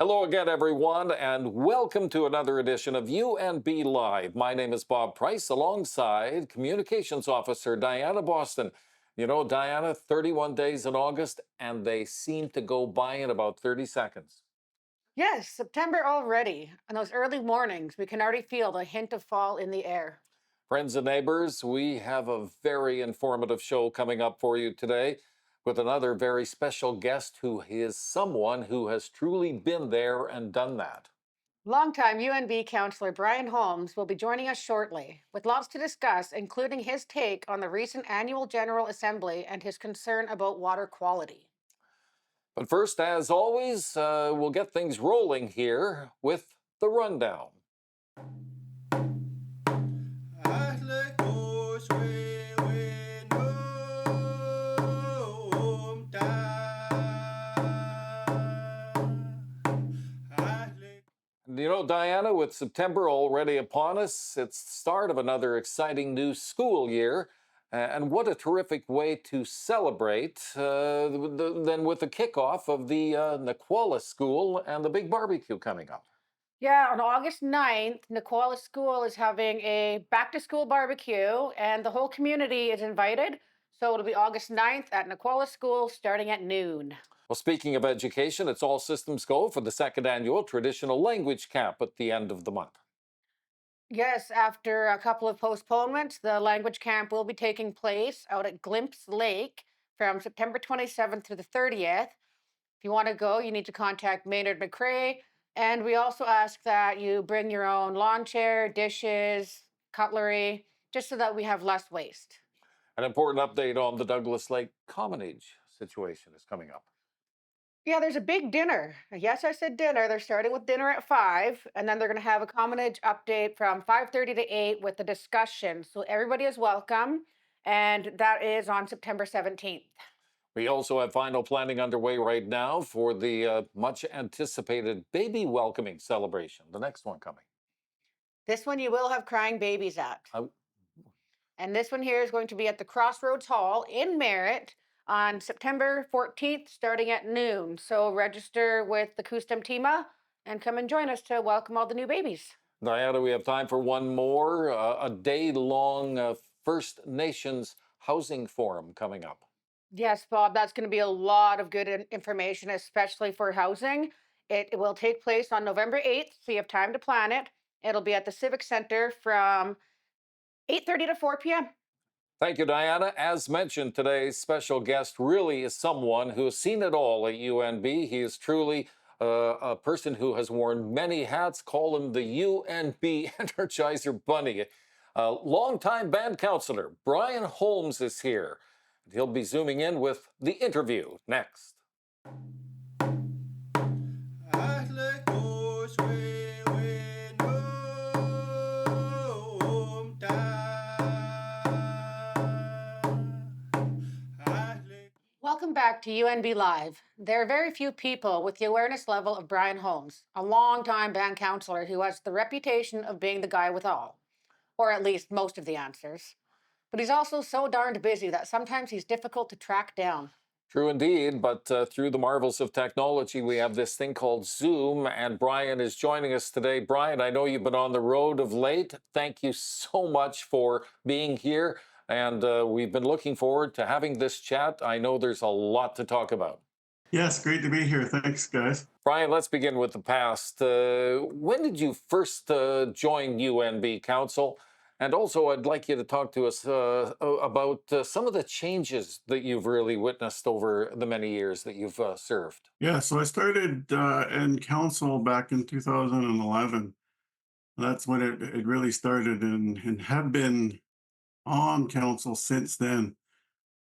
Hello again, everyone, and welcome to another edition of UNB Live. My name is Bob Price, alongside Communications Officer Diana Boston. You know, Diana, 31 days in August, and they seem to go by in about 30 seconds. Yes, September already. On those early mornings, we can already feel the hint of fall in the air. Friends and neighbors, we have a very informative show coming up for you today with another very special guest who is someone who has truly been there and done that. Longtime UNB Councillor Brian Holmes will be joining us shortly, with lots to discuss, including his take on the recent annual General Assembly and his concern about water quality. But first, as always, we'll get things rolling here with the rundown. You know, Diana, with September already upon us, it's the start of another exciting new school year. And what a terrific way to celebrate than with the kickoff of the Naquala School and the big barbecue coming up. Yeah, on August 9th, Nicola School is having a back to school barbecue, and the whole community is invited. So it'll be August 9th at Nicola School starting at noon. Well, speaking of education, it's all systems go for the second annual traditional language camp at the end of the month. Yes, after a couple of postponements, the language camp will be taking place out at Glimpse Lake from September 27th to the 30th. If you want to go, you need to contact Maynard McCrae. And we also ask that you bring your own lawn chair, dishes, cutlery, just so that we have less waste. An important update on the Douglas Lake Commonage situation is coming up. Yeah, there's a big dinner. Yes, I said dinner. They're starting with dinner at 5, and then they're going to have a commonage update from 5:30 to 8 with the discussion. So everybody is welcome, and that is on September 17th. We also have final planning underway right now for the much anticipated baby welcoming celebration, the next one coming. This one you will have crying babies at. Uh, And this one here is going to be at the Crossroads Hall in Merritt on September 14th, starting at noon. So register with the Kustem Tima and come and join us to welcome all the new babies. Diana, we have time for one more, a day-long First Nations housing forum coming up. Yes, Bob, that's going to be a lot of good information, especially for housing. It will take place on November 8th, so you have time to plan it. It'll be at the Civic Center from 8:30 to 4 p.m. Thank you, Diana. As mentioned, today's special guest really is someone who has seen it all at UNB. He is truly a person who has worn many hats. Call him the UNB Energizer Bunny. Longtime band counselor Brian Holmes is here. He'll be zooming in with the interview next. Welcome back to UNB Live. There are very few people with the awareness level of Brian Holmes, a longtime band counselor who has the reputation of being the guy with all, or at least most of the answers. But he's also so darned busy that sometimes he's difficult to track down. True indeed, but through the marvels of technology, we have this thing called Zoom, and Brian is joining us today. Brian, I know you've been on the road of late. Thank you so much for being here, and we've been looking forward to having this chat. I know there's a lot to talk about. Yes, great to be here. Thanks, guys. Brian, let's begin with the past. When did you first join UNB Council? And also, I'd like you to talk to us about some of the changes that you've really witnessed over the many years that you've served. Yeah, so I started in council back in 2011. That's when it really started, and have been on council since then.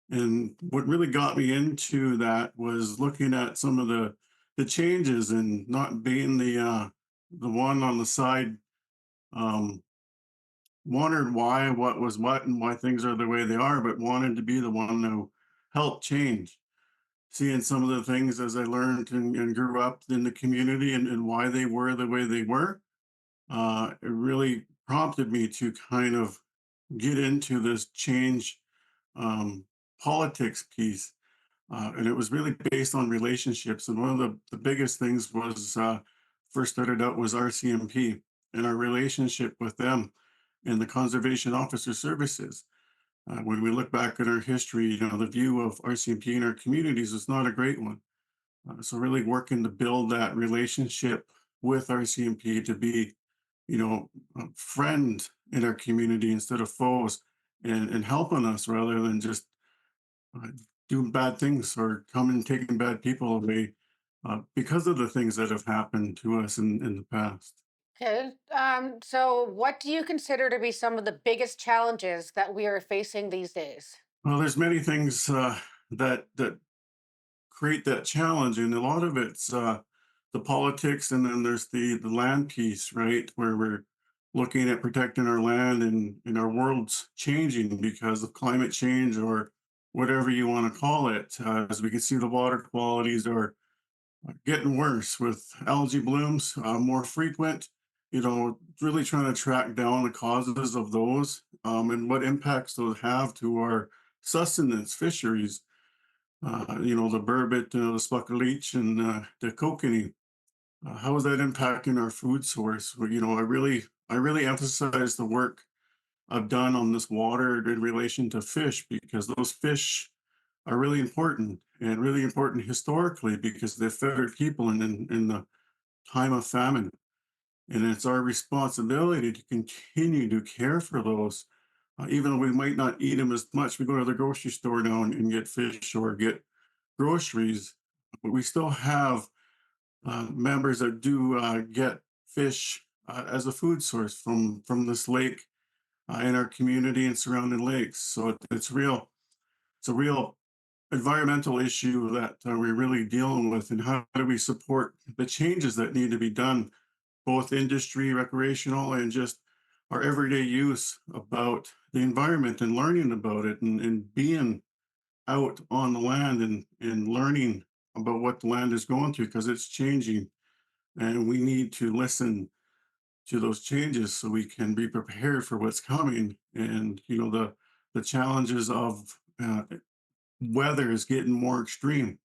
And what really got me into that was looking at some of the changes and not being the one on the side. Um, Wondered why what was what and why things are the way they are, but wanted to be the one to help change. Seeing some of the things as I learned and grew up in the community and why they were the way they were, it really prompted me to kind of get into this change um, politics piece. And it was really based on relationships. And one of the biggest things was first started out was RCMP and our relationship with them and the conservation officer services. When we look back at our history, the view of RCMP in our communities is not a great one. So really working to build that relationship with RCMP to be, a friend in our community instead of foes, and helping us rather than just uh, doing bad things or coming taking bad people away because of the things that have happened to us in the past. Okay. So what do you consider to be some of the biggest challenges that we are facing these days? Well, there's many things that create that challenge, and a lot of it's the politics, and then there's the land piece, right, where we're looking at protecting our land, and our world's changing because of climate change or whatever you want to call it. As we can see, the water qualities are getting worse with algae blooms, more frequent. Really trying to track down the causes of those, and what impacts those have to our sustenance fisheries. The burbot, the speckled leech, and the kokanee. How is that impacting our food source? Well, I really emphasize the work I've done on this water in relation to fish, because those fish are really important, and really important historically because they fed our people in the time of famine. And it's our responsibility to continue to care for those. Even though we might not eat them as much, we go to the grocery store now and get fish or get groceries, but we still have members that do get fish as a food source from this lake in our community and surrounding lakes. So it's a real environmental issue that we're really dealing with, and how do we support the changes that need to be done, both industry, recreational, and just our everyday use about the environment and learning about it, and being out on the land, and learning about what the land is going through, because it's changing, and we need to listen to those changes so we can be prepared for what's coming. And the challenges of weather is getting more extreme.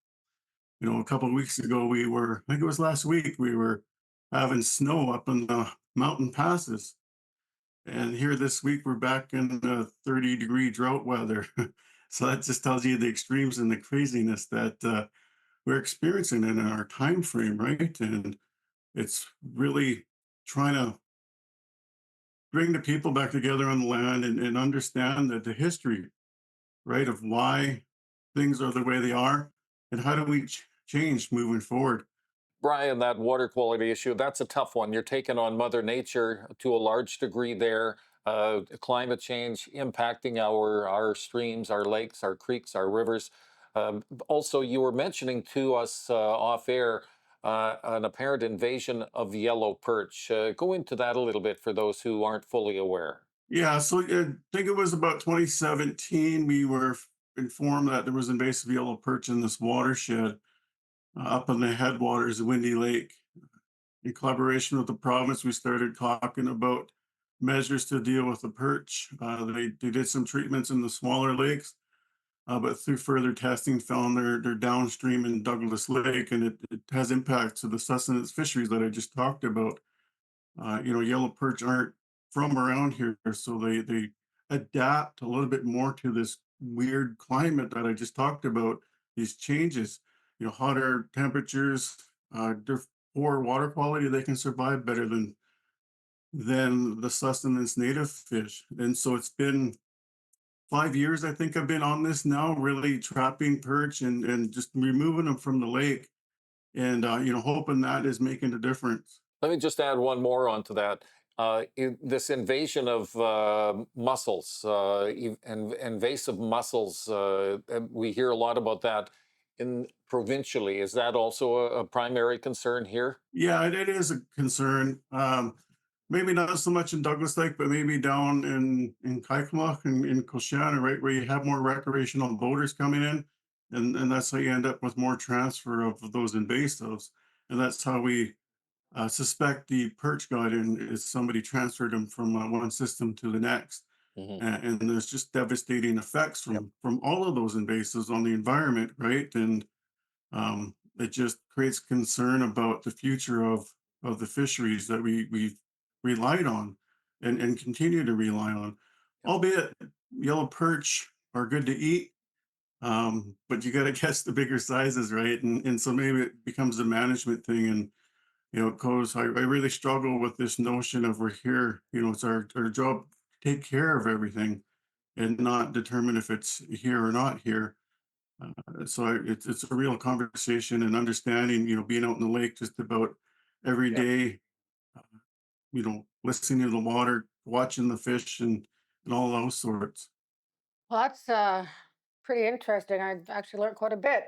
A couple of weeks ago, I think it was last week, we were having snow up in the mountain passes, and here this week we're back in the 30-degree drought weather. So that just tells you the extremes and the craziness that we're experiencing in our time frame, right? And it's really trying to bring the people back together on the land, and understand that the history, right, of why things are the way they are, and how do we change moving forward. Brian, that water quality issue, that's a tough one. You're taking on Mother Nature to a large degree there. Climate change impacting our streams, our lakes, our creeks, our rivers. Also, you were mentioning to us off air an apparent invasion of yellow perch. Go into that a little bit for those who aren't fully aware. Yeah, so I think it was about 2017, we were informed that there was invasive yellow perch in this watershed up in the headwaters of Windy Lake. In collaboration with the province, we started talking about measures to deal with the perch. They did some treatments in the smaller lakes, but through further testing found they're downstream in Douglas Lake, and it has impacts to the sustenance fisheries that I just talked about. Yellow perch aren't from around here, so they adapt a little bit more to this weird climate that I just talked about. These changes, hotter temperatures, poor water quality, they can survive better than the sustenance native fish. And so it's been 5 years, I think I've been on this now, really trapping perch and just removing them from the lake, and hoping that is making a difference. Let me just add one more onto that. This invasion of mussels, invasive mussels, and we hear a lot about that in provincially. Is that also a primary concern here? Yeah, it is a concern. Maybe not so much in Douglas Lake, but maybe down in Kaikalok and in Coshana, right, where you have more recreational boaters coming in, and that's how you end up with more transfer of those invasives, and that's how we suspect the perch got in, is somebody transferred them from one system to the next, Hmm. and there's just devastating effects Yep. from all of those invasives on the environment, right, and it just creates concern about the future of of the fisheries that we've relied on and continue to rely on. Yeah. Albeit yellow perch are good to eat, but you got to catch the bigger sizes, right? And so maybe it becomes a management thing. And it goes, I really struggle with this notion of we're here, it's our job to take care of everything and not determine if it's here or not here. It's a real conversation and understanding, being out in the lake just about every Yeah. day, listening to the water, watching the fish and all those sorts. Well, that's pretty interesting. I've actually learned quite a bit.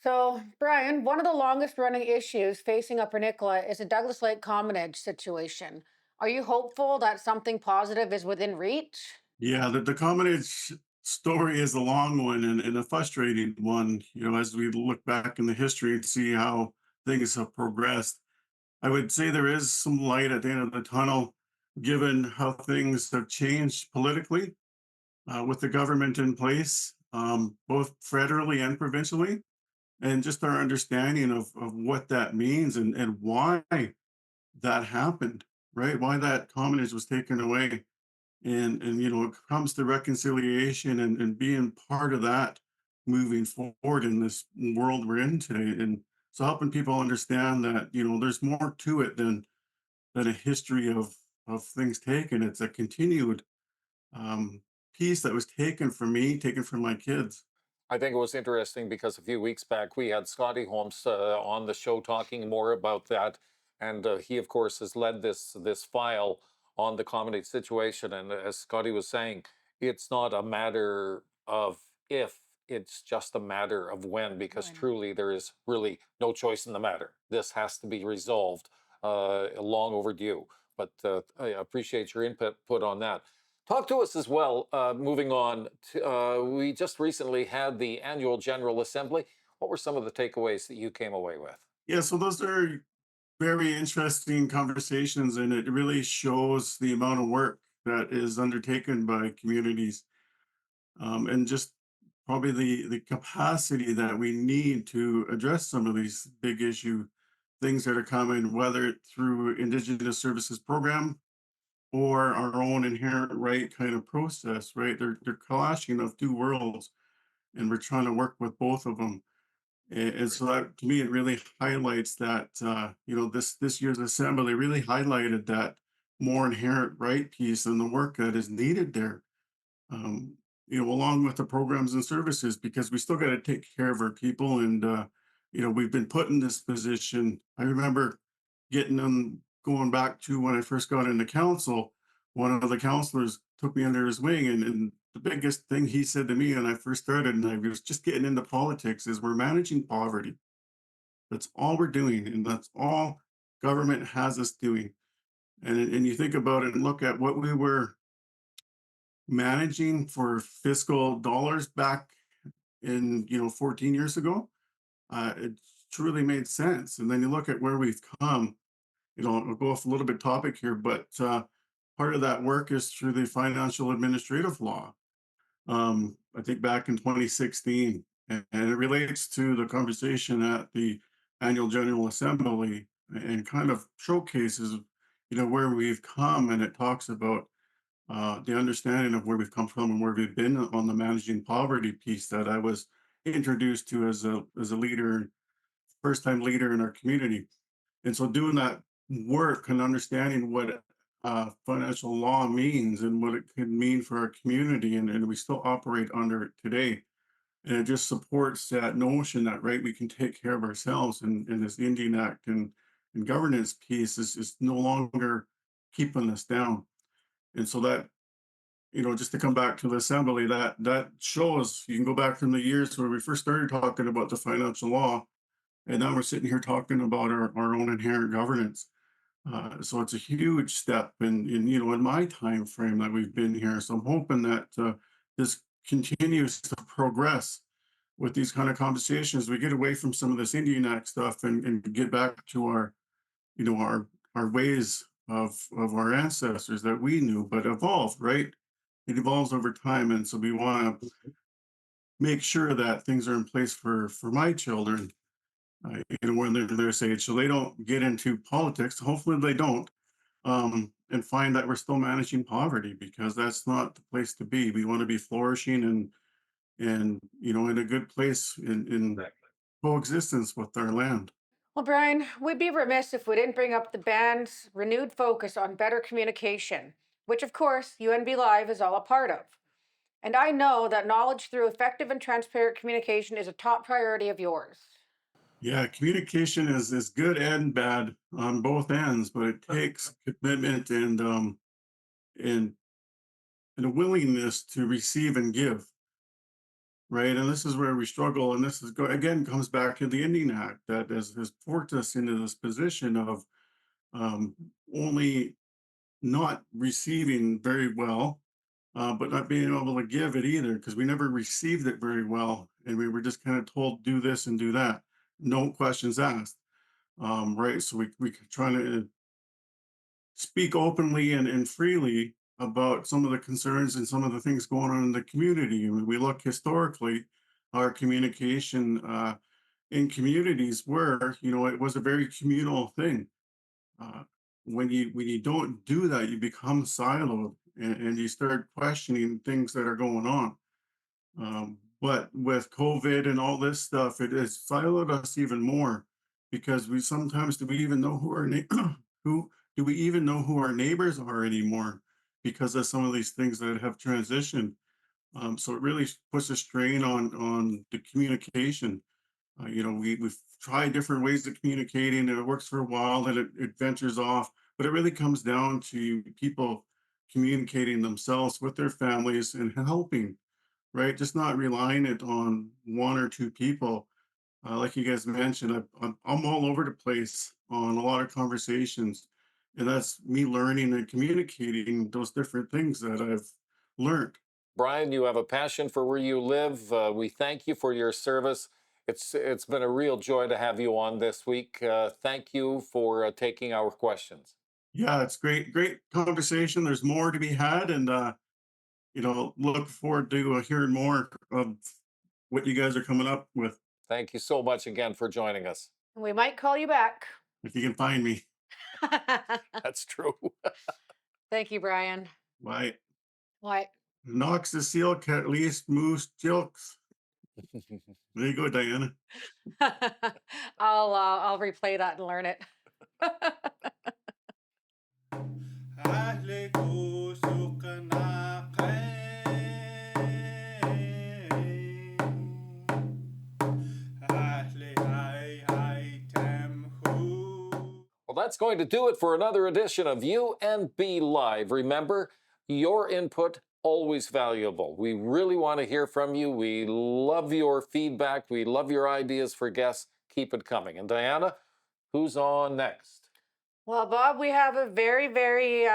So, Brian, one of the longest running issues facing Upper Nicola is the Douglas Lake Commonage situation. Are you hopeful that something positive is within reach? Yeah, the Comanche story is a long one and a frustrating one, as we look back in the history and see how things have progressed. I would say there is some light at the end of the tunnel, given how things have changed politically with the government in place, both federally and provincially, and just our understanding of what that means and why that happened, right? Why that commonage was taken away. And it comes to reconciliation and being part of that moving forward in this world we're in today. And so helping people understand that, there's more to it than a history of things taken. It's a continued um, piece that was taken from me, taken from my kids. I think it was interesting because a few weeks back we had Scotty Holmes on the show talking more about that, and he, of course, has led this file on the comedy situation. And as Scotty was saying, it's not a matter of if; it's just a matter of when, because When? truly there is really no choice in the matter. This has to be resolved, long overdue. But I appreciate your input on that. Talk to us as well. Moving on, we just recently had the annual General Assembly. What were some of the takeaways that you came away with? Yeah, so those are very interesting conversations, and it really shows the amount of work that is undertaken by communities, and just probably the capacity that we need to address some of these big issue things that are coming, whether through Indigenous Services Program or our own inherent right kind of process, right? They're clashing of two worlds, and we're trying to work with both of them. And Great. so that to me, it really highlights that this year's assembly really highlighted that more inherent right piece and the work that is needed there. Um, along with the programs and services, because we still got to take care of our people, and we've been put in this position. I remember getting them going back to when I first got into council. One of the counselors took me under his wing, and the biggest thing he said to me when I first started, and I was just getting into politics, is we're managing poverty. That's all we're doing, and that's all government has us doing. And you think about it and look at what we were managing for fiscal dollars back in 14 years ago. It truly made sense. And then you look at where we've come. I'll go off a little bit topic here, but part of that work is through the financial administrative law. I think back in 2016, and it relates to the conversation at the annual General Assembly and kind of showcases, where we've come, and it talks about the understanding of where we've come from and where we've been on the managing poverty piece that I was introduced to as a leader, first time leader in our community. And so doing that work and understanding what financial law means and what it could mean for our community, and we still operate under it today. And it just supports that notion that, right, we can take care of ourselves, and this Indian Act and governance piece is no longer keeping us down. And so that, just to come back to the assembly, that shows you can go back from the years where we first started talking about the financial law, and now we're sitting here talking about our own inherent governance. So it's a huge step in my time frame that we've been here. So I'm hoping that this continues to progress with these kind of conversations. We get away from some of this Indian Act stuff and get back to our ways of our ancestors that we knew, but evolved, right? It evolves over time, and so we want to make sure that things are in place for my children, when they're their age, so they don't get into politics. Hopefully, they don't, and find that we're still managing poverty, because that's not the place to be. We want to be flourishing and in a good place in coexistence with our land. Well, Brian, we'd be remiss if we didn't bring up the band's renewed focus on better communication, which, of course, UNB Live is all a part of. And I know that knowledge through effective and transparent communication is a top priority of yours. Yeah, communication is good and bad on both ends, but it takes commitment and and a willingness to receive and give, right? And this is where we struggle, and this is again comes back to the Indian Act that has forced us into this position of um, only not receiving very well, but not being able to give it either, because we never received it very well, and we were just kind of told do this and do that, no questions asked. Right, so we trying to speak openly and freely about some of the concerns and some of the things going on in the community. I mean, we look historically, our communication in communities where it was a very communal thing. Uh, when you don't do that, you become siloed, and you start questioning things that are going on. But with COVID and all this stuff, it has siloed us even more, because we sometimes do we even know who our who do we even know who our neighbors are anymore, because of some of these things that have transitioned. So it really puts a strain on the communication. We've tried different ways of communicating, and it works for a while, then it ventures off. But it really comes down to people communicating themselves with their families and helping, right? Just not relying it on one or two people. Like you guys mentioned, I'm all over the place on a lot of conversations, and that's me learning and communicating those different things that I've learned. Brian, you have a passion for where you live. We thank you for your service. It's been a real joy to have you on this week. Thank you for taking our questions. Yeah, it's great conversation. There's more to be had, and look forward to hearing more of what you guys are coming up with, Thank you so much again for joining us. We might call you back. if you can find me. That's true. Thank you, Brian. Bye. What? Knox the seal cat least moose jokes. There you go, Diana. I'll replay that and learn it. أهلك وسكنك أهلي هاي تمهو. Well, that's going to do it for another edition of UNB Live. Remember, your input always valuable. We really want to hear from you. We love your feedback. We love your ideas for guests. Keep it coming. And Diana, who's on next? Well, Bob, we have a very, very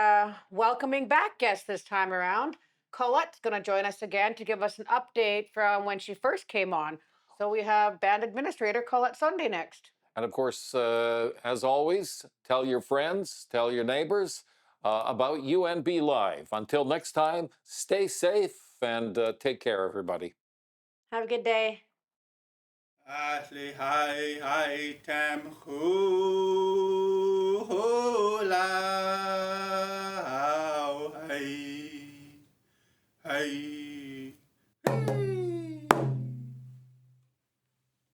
welcoming back guest this time around. Colette's going to join us again to give us an update from when she first came on. So we have Band Administrator Colette Sunday next. And of course, as always, tell your friends, tell your neighbors about UNB Live. Until next time, stay safe and take care, everybody. Have a good day. أهلي هاي تمهو لا هاي